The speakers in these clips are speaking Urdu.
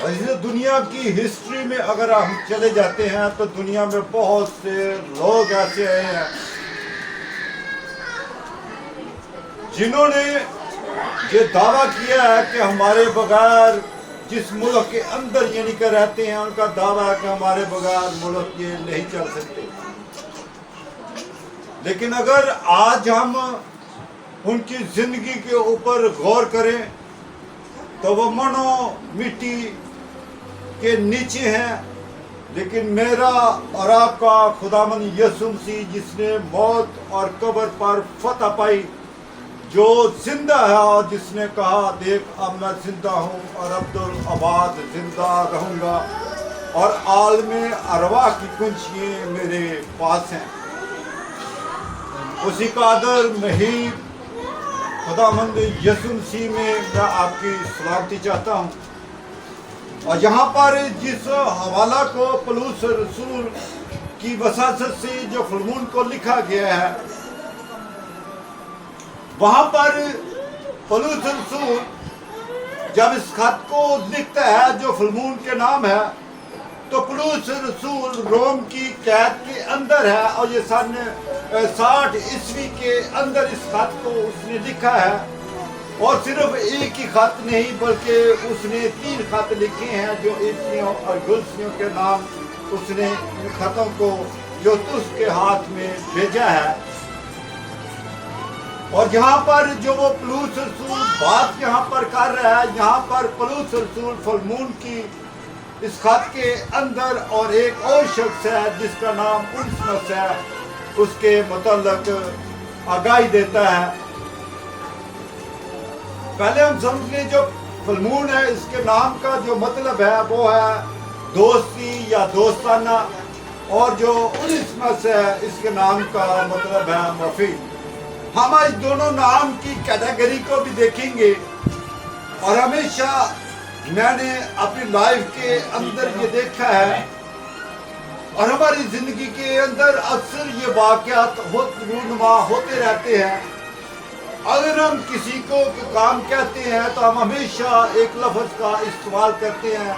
اور اس دنیا کی ہسٹری میں اگر ہم چلے جاتے ہیں تو دنیا میں بہت سے لوگ ایسے آئے ہیں جنہوں نے یہ دعویٰ کیا ہے کہ ہمارے بغیر جس ملک کے اندر یعنی کہ رہتے ہیں ان کا دعویٰ ہے کہ ہمارے بغیر ملک یہ نہیں چل سکتے. لیکن اگر آج ہم ان کی زندگی کے اوپر غور کریں تو وہ منو مٹی کے نیچے ہیں، لیکن میرا اور آپ کا خداوند یسوع مسیح جس نے موت اور قبر پر فتح پائی، جو زندہ ہے اور جس نے کہا دیکھ اب میں زندہ ہوں اور عبدالآباد زندہ رہوں گا اور عالم ارواح کی کنچیاں میرے پاس ہیں، اسی قادر مہیب خداوند یسوع مسیح میں آپ کی سلامتی چاہتا ہوں. اور یہاں پر جس حوالہ کو پولس رسول کی وساطت سے جو فلمون کو لکھا گیا ہے، وہاں پر پولس رسول جب اس خط کو لکھتا ہے جو فلمون کے نام ہے، تو پولس رسول روم کی قید کے اندر ہے اور یہ سن 60 عیسوی کے اندر اس خط کو اس نے لکھا ہے. اور صرف ایک ہی خط نہیں بلکہ اس نے 3 خط لکھے ہیں جو عیسویوں اور گلسیوں کے نام اس نے ان خطوں کو یوتس کے ہاتھ میں بھیجا ہے. اور یہاں پر جو وہ پولس رسول بات یہاں پر کر رہا ہے، یہاں پر پولس رسول فلمون کی اس خط کے اندر اور ایک اور شخص ہے جس کا نام اونسمس ہے، اس کے متعلق آگاہی دیتا ہے. پہلے ہم سمجھ لیں جو فلمون ہے اس کے نام کا جو مطلب ہے وہ ہے دوستی یا دوستانہ، اور جو اونسمس ہے اس کے نام کا مطلب ہے مفید. ہم آج دونوں نام کی کیٹیگری کو بھی دیکھیں گے، اور ہمیشہ میں نے اپنی لائف کے اندر یہ دیکھا ہے اور ہماری زندگی کے اندر اکثر یہ واقعات رونما ہوتے رہتے ہیں. اگر ہم کسی کو کام کہتے ہیں تو ہم ہمیشہ ایک لفظ کا استعمال کرتے ہیں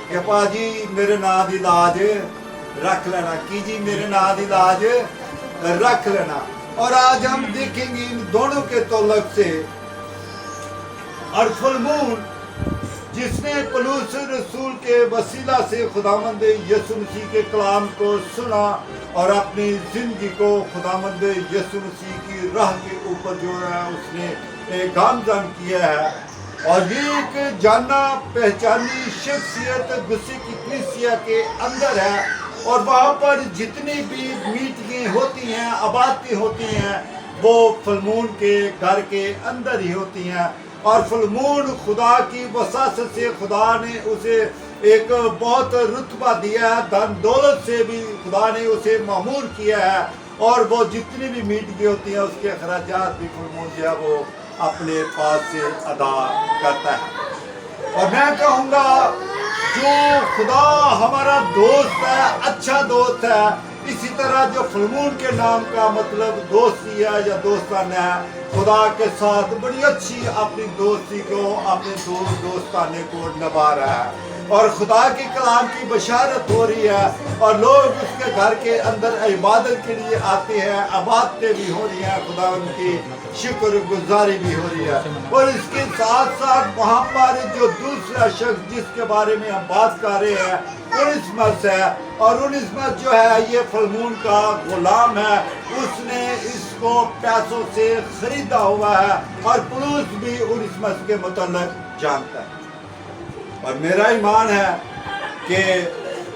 کہ پاجی میرے نام دی لاج رکھ لینا، کی جی میرے نام دی لاج رکھ لینا. اور آج ہم دیکھیں گے ان دونوں کے تعلق سے. اور فلمون جس نے پولس رسول کے وسیلہ سے خداوند یسوع مسیح کے کلام کو سنا اور اپنی زندگی کو خداوند یسوع مسیح کی راہ کے اوپر جو ہے اس نے گامزن کیا ہے، اور یہ ایک جانا پہچانی شخصیت گسی کی کلیسیا کے اندر ہے. اور وہاں پر جتنی بھی میٹنگیں ہوتی ہیں، عبادتیں ہوتی ہیں، وہ فلمون کے گھر کے اندر ہی ہوتی ہیں. اور فلمون خدا کی وساطت سے خدا نے اسے ایک بہت رتبہ دیا ہے، دھن دولت سے بھی خدا نے اسے معمور کیا ہے، اور وہ جتنی بھی میٹنگیں ہوتی ہیں اس کے اخراجات بھی فلمون جو ہے وہ اپنے پاس سے ادا کرتا ہے. اور میں کہوں گا جو خدا ہمارا دوست ہے، اچھا دوست ہے، اسی طرح جو فلمون کے نام کا مطلب دوستی ہے یا دوستانہ ہے، خدا کے ساتھ بڑی اچھی اپنی دوستی کو، اپنے دوستانے کو نبھا رہا ہے. اور خدا کے کلام کی بشارت ہو رہی ہے اور لوگ اس کے گھر کے اندر عبادت کے لیے آتے ہیں، عبادتیں بھی ہو رہی ہیں، خدا ان کی شکر گزاری بھی ہو رہی ہے. اور اس کے ساتھ ساتھ وہاں پر جو دوسرا شخص جس کے بارے میں ہم بات کر رہے ہیں اونسمس ہے، اور اونسمس جو ہے یہ فلمون کا غلام ہے. اس نے اس کو پیسوں سے خریدا ہوا ہے، اور پولس بھی اونسمس کے متعلق جانتا ہے. اور میرا ایمان ہے کہ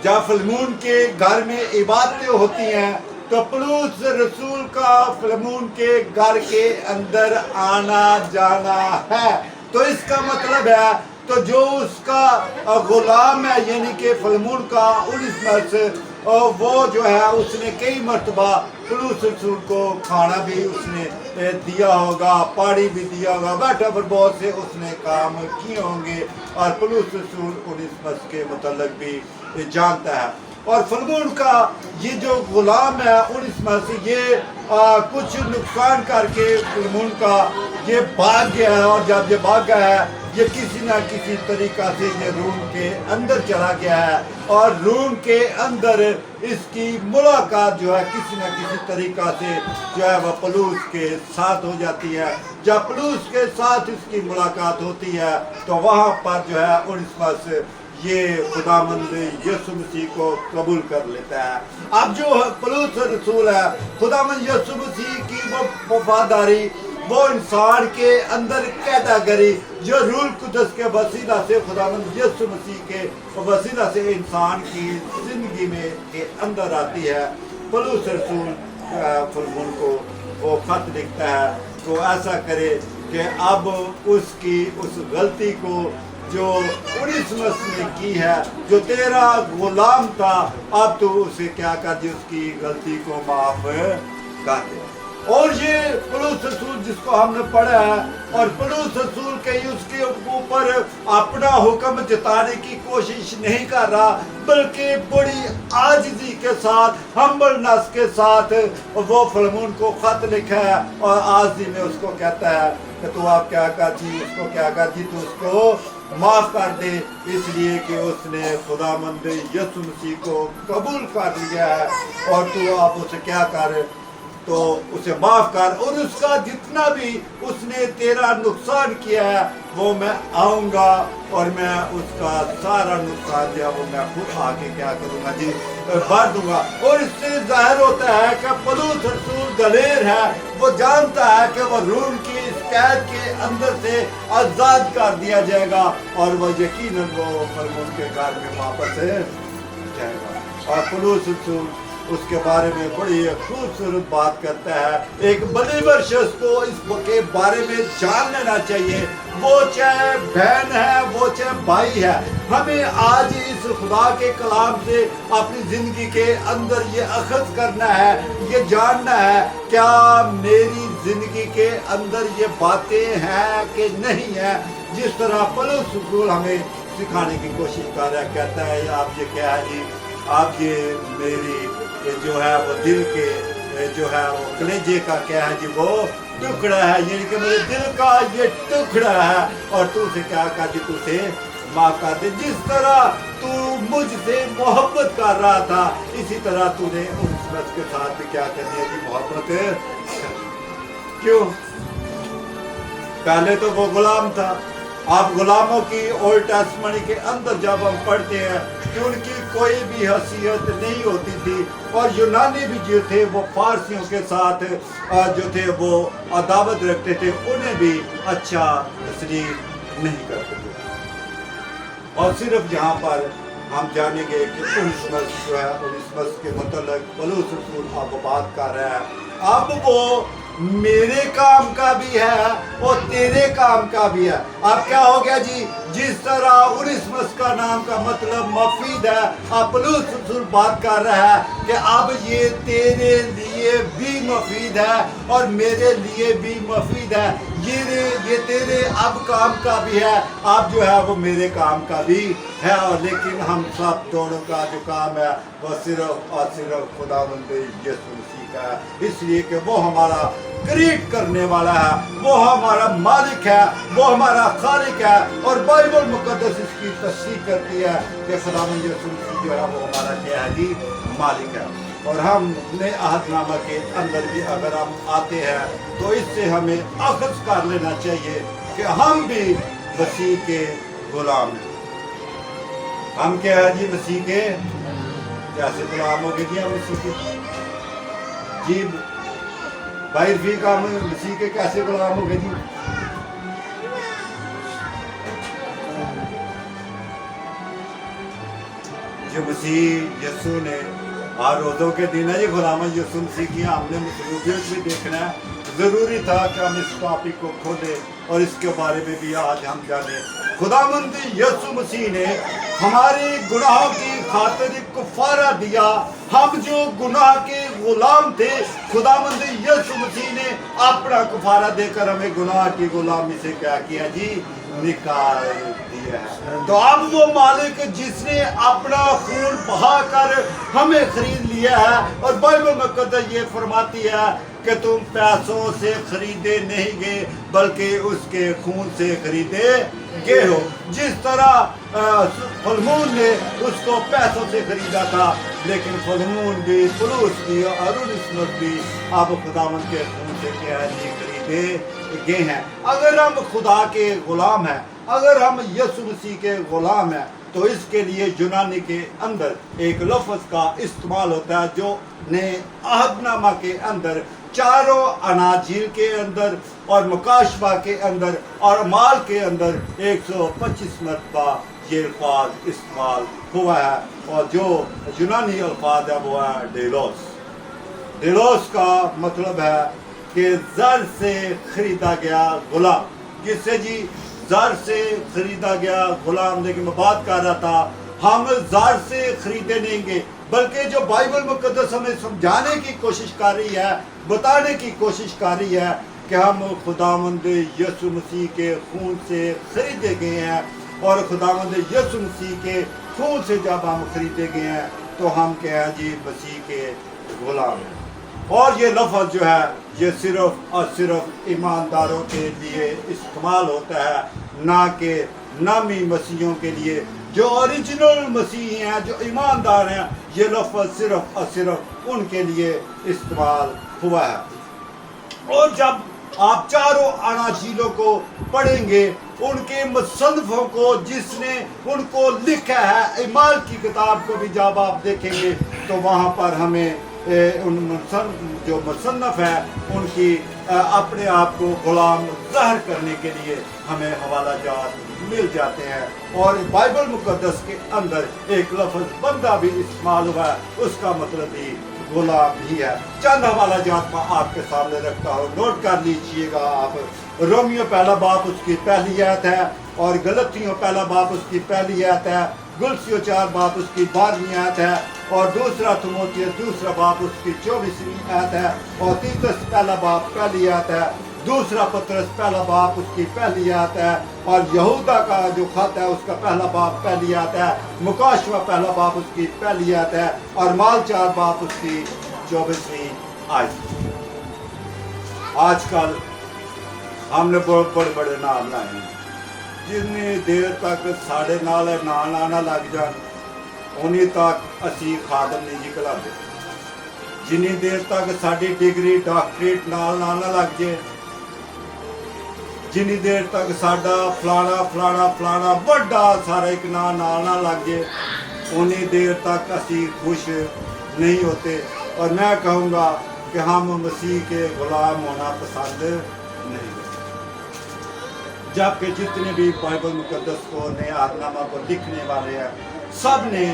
جب فلمون کے گھر میں عبادتیں ہوتی ہیں تو پولس رسول کا فلمون کے گھر کے اندر آنا جانا ہے. تو اس کا مطلب ہے تو جو اس کا غلام ہے یعنی کہ فلمون کا اونسمس، وہ جو ہے اس نے کئی مرتبہ پولس رسول کو کھانا بھی اس نے دیا ہوگا، پاڑی بھی دیا ہوگا، بیٹھا پر بہت سے اس نے کام کیے ہوں گے، اور پولس رسول اونسمس کے متعلق بھی جانتا ہے. اور فلمون کا یہ جو غلام ہے اونسمس، یہ کچھ نقصان کر کے فلمون کا یہ بھاگ گیا ہے، اور جب یہ بھاگ گیا ہے یہ کسی نہ کسی طریقہ سے یہ روم کے اندر چلا گیا ہے اور روم کے اندر اس کی ملاقات جو ہے کسی نہ کسی طریقہ سے جو ہے وہ پولس کے ساتھ ہو جاتی ہے. جب پولس کے ساتھ اس کی ملاقات ہوتی ہے تو وہاں پر جو ہے اونیسمس یہ خداوند یسوع مسیح کو قبول کر لیتا ہے. اب جو پولس رسول ہے خداوند یسوع مسیح کی وہ وفاداری وہ انسان کے اندر کیٹاگری جو روح القدس کے وسیلہ سے خداوند یسوع مسیح کے وسیلہ سے انسان کی زندگی میں کے اندر آتی ہے. پولس رسول فلمون کو وہ خط لکھتا ہے تو ایسا کرے کہ اب اس کی اس غلطی کو جو اونیسمس نے کی ہے جو تیرا غلام تھا اب تو اسے کیا کر دے اس کی غلطی کو معاف کر دے. اور یہ پولس رسول جس کو ہم نے پڑھا ہے اور پولس رسول کے اس کے اوپر اپنا حکم جتانے کی کوشش نہیں کر رہا بلکہ بڑی عاجزی کے ساتھ ہمبلنس کے ساتھ وہ فلمون کو خط لکھا ہے اور عاجزی میں اس کو کہتا ہے کہ تو آپ کیا کرتی اس کو کیا کرتی تو اس کو معاف کر دے اس لیے کہ اس نے خداوند یسوع مسیح کو قبول کر لیا ہے اور تو آپ اسے کیا کر تو اسے معاف کر اور اس کا جتنا بھی اس نے تیرا نقصان کیا ہے وہ میں آؤں گا اور میں اس کا سارا نقصان دیا وہ میں خود آ کے کیا کروں گا جی بھر دوں گا. اور اس سے ظاہر ہوتا ہے کہ پولس رسول دلیر ہے وہ جانتا ہے کہ وہ روم کی اس قید کے اندر سے آزاد کر دیا جائے گا اور وہ یقیناً وہ فلمون کے گھر میں واپس جائے گا. اور پولس رسول اس کے بارے میں بڑی خوبصورت بات کرتا ہے. ایک بلیور شخص کو اس کے بارے میں جان لینا چاہیے وہ چاہے بہن ہے وہ چاہے بھائی ہے. ہمیں آج اس خدا کے کلام سے اپنی زندگی کے اندر یہ اخذ کرنا ہے یہ جاننا ہے کیا میری زندگی کے اندر یہ باتیں ہیں کہ نہیں ہیں جس طرح پولس رسول ہمیں سکھانے کی کوشش کر رہا ہے. کہتا ہے آپ یہ کیا ہے جی آپ یہ میری جو ہے وہ دل کے جو ہے وہ کلیجے کا کیا ہے جی وہ ٹکڑا ہے یعنی کہ میرے دل کا یہ ٹکڑا ہے اور تو اسے کیا کر دی تو اسے معاف کر دے. جس طرح تو مجھ سے محبت کر رہا تھا اسی طرح تو نے اونیسمس کے ساتھ بھی کیا کر دیا جی محبت. کیوں پہلے تو وہ غلام تھا. آپ غلاموں کی اولڈ ٹیسٹمنی کے اندر جب ہم پڑھتے ہیں کہ ان کی کوئی بھی حیثیت نہیں ہوتی تھی اور یونانی بھی جو تھے وہ فارسیوں کے ساتھ جو تھے وہ عداوت رکھتے تھے انہیں بھی اچھا تسلیم نہیں کرتے تھے. اور صرف یہاں پر ہم جانیں گے کہ اونیسمس جو ہے اونیسمس کے متعلق پولس رسول اب بات کر رہا ہے. اب وہ میرے کام کا بھی ہے اور تیرے کام کا بھی ہے. اب کیا ہو گیا جی جس طرح اونیسمس کا نام کا مطلب مفید ہے اب پولس رسول بات کر رہا ہے کہ اب یہ تیرے لیے بھی مفید ہے اور میرے لیے بھی مفید ہے. یہ تیرے اب کام کا بھی ہے اب جو ہے وہ میرے کام کا بھی ہے. اور لیکن ہم سب دونوں کا جو کام ہے وہ صرف اور صرف خداوند یسوع مسیح کا ہے اس لیے کہ وہ ہمارا کریٹ کرنے والا ہے وہ ہمارا مالک ہے وہ ہمارا خالق ہے. اور بائبل مقدس اس کی تصدیق کرتی ہے کہ خداوند یسوع مسیح جو ہے وہ ہمارا کیا ہے جی مالک ہے. اور ہم نئے عہد نامہ کے اندر بھی اگر ہم آتے ہیں تو اس سے ہمیں اخذ کر لینا چاہیے کہ ہم بھی مسیح کے غلام ہیں. ہم کیا ہے جی مسیح کے کیسے غلام ہو گئے جی ہم مسیح کے جی بھائی رفیق ہم مسیح کے کیسے غلام ہو گئے جی جو مسیح یسوع نے ہر روزوں کے دن ہے یہ غلام یسوع مسیح کی ہم نے مصروفیت بھی دیکھنا ہے. ضروری تھا کہ ہم اس ٹاپک کو کھولیں اور اس کے بارے میں بھی آج ہم جانیں. خداوند یسوع مسیح نے ہمارے گناہوں کی خاطر کفارہ دیا. ہم جو گناہ کے غلام تھے خداوند یسوع مسیح نے اپنا کفارہ دے کر ہمیں گناہ کی غلامی سے کیا کیا جی نکال دیا ہے. تو اب وہ مالک جس نے اپنا خون بہا کر ہمیں خرید لیا ہے اور بائبل مقدس یہ فرماتی ہے کہ تم پیسوں سے خریدے نہیں گئے بلکہ اس کے خون سے خریدے گئے ہو. جس طرح فلمون نے اس کو پیسوں سے خریدا تھا لیکن فلمون بھی فلوس بھی اور اونسمس بھی اب خداوند کے خون سے کیا ہے جی خریدے گئے ہیں. اگر ہم خدا کے غلام ہیں, اگر ہم یسوع مسیح کے غلام ہیں, تو اس کے لیے یونانی کے اندر ایک لفظ کا استعمال ہوتا ہے جو نئے عہد نامہ کے اندر چاروں اناجیل کے اندر اور مکاشفہ کے اندر اور مال کے اندر 125 مرتبہ یہ الفاظ استعمال ہوا ہے. اور جو یونانی الفاظ ہے وہ ہے ڈیلوس. ڈیلوس کا مطلب ہے کہ زر سے خریدا گیا غلام. کس سے جی؟ زر سے خریدا گیا غلام. لیکن میں بات کر رہا تھا ہم زر سے خریدے نہیں گے بلکہ جو بائبل مقدس ہمیں سمجھانے کی کوشش کر رہی ہے, بتانے کی کوشش کر رہی ہے کہ ہم خداوند یسوع مسیح کے خون سے خریدے گئے ہیں. اور خداوند یسوع مسیح کے خون سے جب ہم خریدے گئے ہیں تو ہم کیا ہے جی مسیح کے غلام ہیں. اور یہ لفظ جو ہے یہ صرف اور صرف ایمانداروں کے لیے استعمال ہوتا ہے, نہ کہ نامی مسیحوں کے لیے. جو اوریجنل مسیحی ہیں, جو ایماندار ہیں, یہ لفظ صرف اور صرف ان کے لیے استعمال ہوا ہے. اور جب آپ چاروں اناجیلوں کو پڑھیں گے, ان کے مصنفوں کو جس نے ان کو لکھا ہے, اعمال کی کتاب کو بھی جب آپ دیکھیں گے تو وہاں پر ہمیں ان جو مصنف ہے ان کی اپنے آپ کو غلام ظاہر کرنے کے لیے ہمیں حوالہ جات مل جاتے ہیں. اور بائبل مقدس کے اندر ایک لفظ بندہ بھی استعمال ہوا ہے, اس کا مطلب بھی غلام ہی ہے. چند حوالہ جات میں آپ کے سامنے رکھتا ہوں, نوٹ کر لیجئے گا آپ. رومیو پہلا باب اس کی پہلی آیت ہے, اور غلطیوں پہلا باب اس کی پہلی آیت ہے, گلسیو 4 باب اس کی 12ویں آیت ہے, اور دوسرا تیموتھیوس دوسرا باب اس کی 24ویں آیت ہے, اور تیتس پہلا باب پہلی آیت ہے, دوسرا پترس پہلا باب اس کی پہلی آیت ہے, اور یہودا کا جو خط ہے اس کا پہلا باب پہلی آیت ہے, مکاشفہ پہلا باب اس کی پہلی آیت ہے, اور مال 4 باب اس کی 24ویں آیت. آج کل ہم نے بہت بڑے بڑے نام لائے ہیں. جتنی دیر تک ساڑھے نال نام آنا لگ جان انہی تک اسی خادم نہیں جی کھلاتے. جنی دیر تک ساری ڈگری ڈاکٹریٹ نال نہ لگ جائے, جنی دیر تک ساڈا فلانا فلانا فلانا بڑا سارا ایک نام نہ لگ جائے, انہی دیر تک اسی خوش نہیں ہوتے. اور میں کہوں گا کہ ہم مسیح کے غلام ہونا پسند نہیں کرتے. جبکہ جتنے بھی بائبل مقدس کو نئے عہد نامہ کو لکھنے والے ہیں سب نے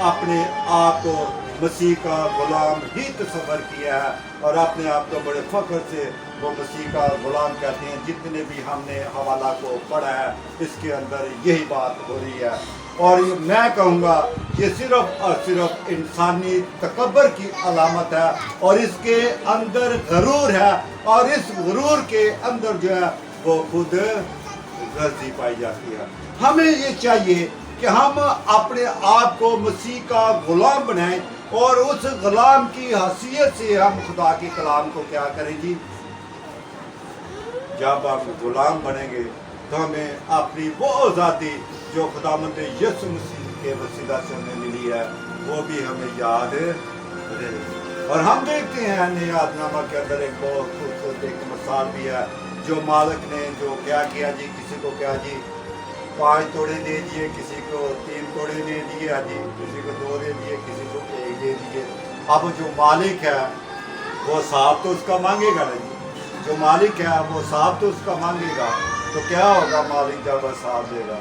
اپنے آپ کو مسیح کا غلام ہی تصور کیا ہے, اور اپنے آپ کو بڑے فخر سے وہ مسیح کا غلام کہتے ہیں. جتنے بھی ہم نے حوالہ کو پڑھا ہے اس کے اندر یہی بات ہو رہی ہے. اور میں کہوں گا یہ صرف اور صرف انسانی تکبر کی علامت ہے, اور اس کے اندر غرور ہے, اور اس غرور کے اندر جو ہے وہ خود غرضی پائی جاتی ہے. ہمیں یہ چاہیے کہ ہم اپنے آپ کو مسیح کا غلام بنائیں, اور اس غلام کی حیثیت سے ہم خدا کے کلام کو کیا کریں جی. جب ہم غلام بنیں گے تو ہمیں اپنی وہ آزادی جو خداوند یسوع مسیح کے وسیلہ سے ہمیں ملی ہے وہ بھی ہمیں یاد رہے. اور ہم دیکھتے ہیں نئے عہد نامہ کے اندر ایک بہت خوبصورت ایک مثال بھی ہے, جو مالک نے جو کیا جی, کسی کو کیا جی 5 توڑے دے دیے, کسی کو 3 توڑے دے دیے جی, کسی کو 2 دے دیے, کسی کو 1 دے دیے. اب جو مالک ہے وہ صاحب تو اس کا مانگے گا نہیں, جو مالک ہے وہ صاحب تو اس کا مانگے گا. تو کیا ہوگا مالک جب وہ صاحب دے گا,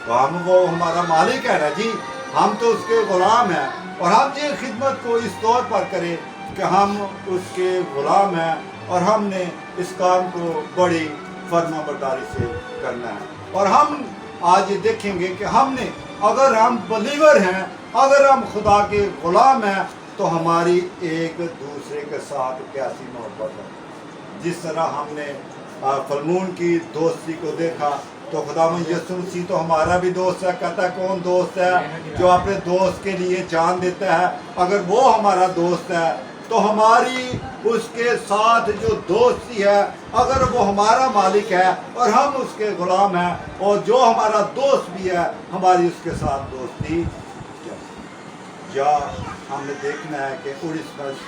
تو ہم وہ ہمارا مالک ہے نا جی, ہم تو اس کے غلام ہیں. اور ہم یہ خدمت کو اس طور پر کریں کہ ہم اس کے غلام ہیں, اور ہم نے اس کام کو بڑی فرما برداری سے کرنا ہے. اور ہم آج دیکھیں گے کہ ہم نے, اگر ہم بلیور ہیں, اگر ہم خدا کے غلام ہیں, تو ہماری ایک دوسرے کے ساتھ کیسی محبت ہے. جس طرح ہم نے فلمون کی دوستی کو دیکھا, تو خداوند یسوع مسیح تو ہمارا بھی دوست ہے. کہتا ہے کون دوست ہے جو اپنے دوست کے لیے جان دیتا ہے. اگر وہ ہمارا دوست ہے تو ہماری اس کے ساتھ جو دوستی ہے، اگر وہ ہمارا مالک ہے اور ہم اس کے غلام ہیں، اور جو ہمارا دوست بھی ہے، ہماری اس کے ساتھ دوستی یا ہم نے دیکھنا ہے کہ اونیسمس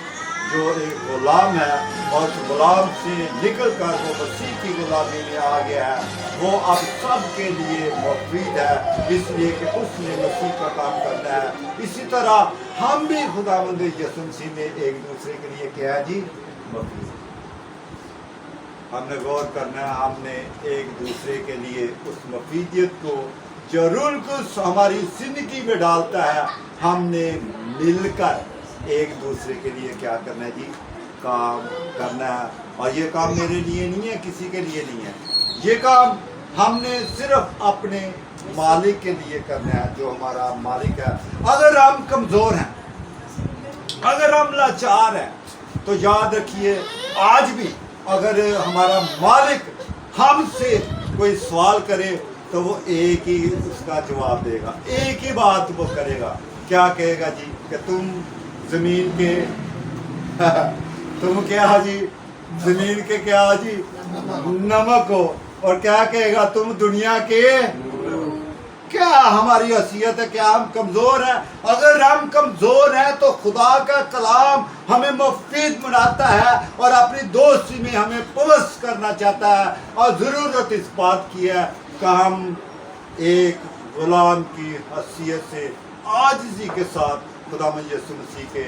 جو ایک غلام ہے اور اس غلام سے نکل کر وہ مسیح کی غلامی میں آ گیا ہے، وہ اب سب کے لیے مفید ہے، اس لیے کہ اس نے مسیح کا کام کرنا ہے۔ اسی طرح ہم بھی خداوند یسوع مسیح میں ایک دوسرے کے لیے کیا ہے جی؟ مفید۔ ہم نے غور کرنا ہے، ہم نے ایک دوسرے کے لیے اس مفیدیت کو جو روح القدس ہماری زندگی میں ڈالتا ہے، ہم نے مل کر ایک دوسرے کے لیے کیا کرنا ہے جی؟ کام کرنا ہے۔ اور یہ کام میرے لیے نہیں ہے، کسی کے لیے نہیں ہے، یہ کام ہم نے صرف اپنے مالک کے لیے کرنا ہے، جو ہمارا مالک ہے۔ اگر ہم کمزور ہیں، اگر ہم لاچار ہیں، تو یاد رکھیے آج بھی اگر ہمارا مالک ہم سے کوئی سوال کرے تو وہ ایک ہی اس کا جواب دے گا، ایک ہی بات وہ کرے گا۔ کیا کہے گا جی؟ کہ تم زمین کے تم کیا جی؟ زمین کے کیا جی؟ نمک ہو۔ اور کیا کہے گا؟ تم دنیا کے۔ کیا ہماری حیثیت ہے؟ کیا ہم کمزور ہیں؟ اگر ہم کمزور ہیں تو خدا کا کلام ہمیں مفید بناتا ہے اور اپنی دوستی میں ہمیں پوس کرنا چاہتا ہے، اور ضرورت اس بات کی ہے کہ ہم ایک غلام کی حیثیت سے عاجزی کے ساتھ خداوند یسوع مسیح کے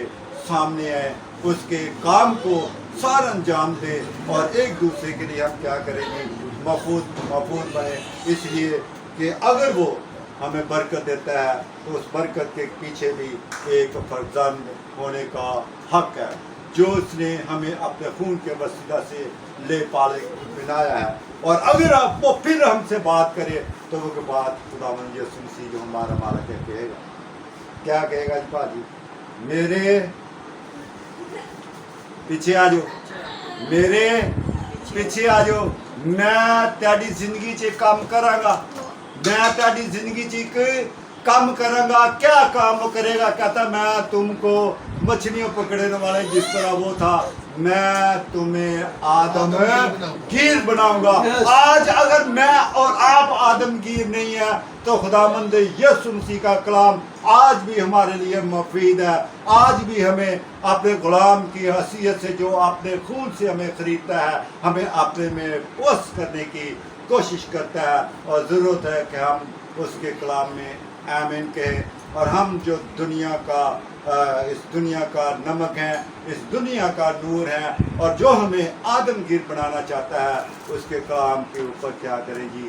سامنے آئے، اس کے کام کو سارا انجام دے، اور ایک دوسرے کے لیے ہم کیا کریں گے؟ مفید بنے۔ اس لیے کہ اگر وہ ہمیں برکت دیتا ہے تو اس برکت کے پیچھے بھی ایک فرزند ہونے کا حق ہے، جو اس نے ہمیں اپنے خون کے وسیلہ سے لے پالے بنایا ہے۔ اور اگر وہ پھر ہم سے بات کرے تو وہ بات خداوند یسوع مسیح جو ہمارا مالک ہے کہے گا۔ کیا کہے گا جی؟ باجی میرے پیچھے آ جاؤ، میرے پیچھے آ جاؤ، میں تیری زندگی چ کام کراں گا، میں تیری زندگی چ کام کراں گا۔ کیا کام کرے گا؟ کہتا میں تم کو مچھلیوں پکڑنے والے جس طرح وہ تھا، میں تمہیں آدم گیر بناؤں گا۔ آج اگر میں اور آپ آدم گیر نہیں ہے تو خداوند یسوع مسیح کا کلام آج بھی ہمارے لیے مفید ہے، آج بھی ہمیں اپنے غلام کی حیثیت سے جو اپنے خون سے ہمیں خریدتا ہے، ہمیں اپنے میں پوس کرنے کی کوشش کرتا ہے، اور ضرورت ہے کہ ہم اس کے کلام میں آمین کہیں، اور ہم جو دنیا کا اس دنیا کا نمک ہیں، اس دنیا کا نور ہیں، اور جو ہمیں آدم گیر بنانا چاہتا ہے، اس کے کلام کے اوپر کیا کریں جی؟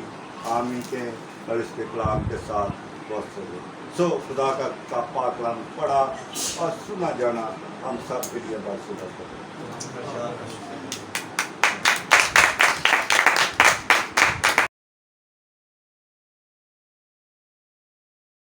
آمین کہیں، اور اس کے کلام کے ساتھ بہت سو خدا کا پاک کلام پڑھا اور سنا جانا ہم سب کے لیے بات کریں۔